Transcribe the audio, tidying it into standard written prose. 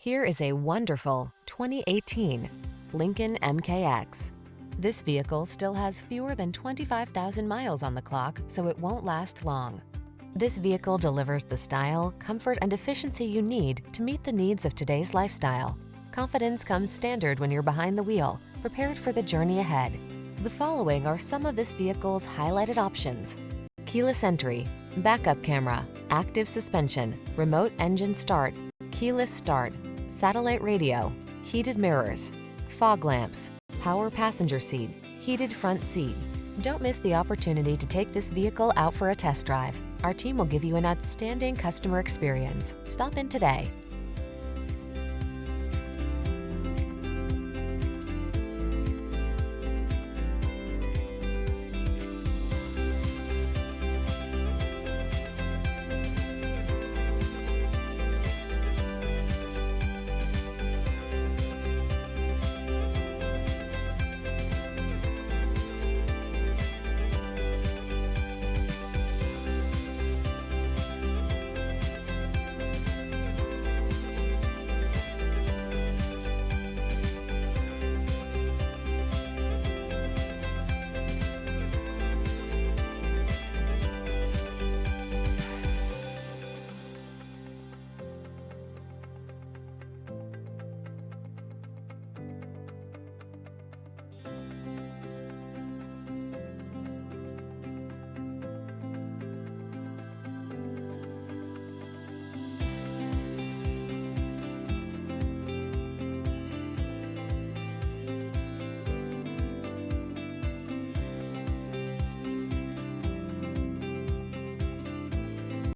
Here is a wonderful 2018 Lincoln MKX. This vehicle still has fewer than 25,000 miles on the clock, so it won't last long. This vehicle delivers the style, comfort, and efficiency you need to meet the needs of today's lifestyle. Confidence comes standard when you're behind the wheel, prepared for the journey ahead. The following are some of this vehicle's highlighted options: keyless entry, backup camera, active suspension, remote engine start, keyless start, satellite radio, heated mirrors, fog lamps, power passenger seat, heated front seat. Don't miss the opportunity to take this vehicle out for a test drive. Our team will give you an outstanding customer experience. Stop in today.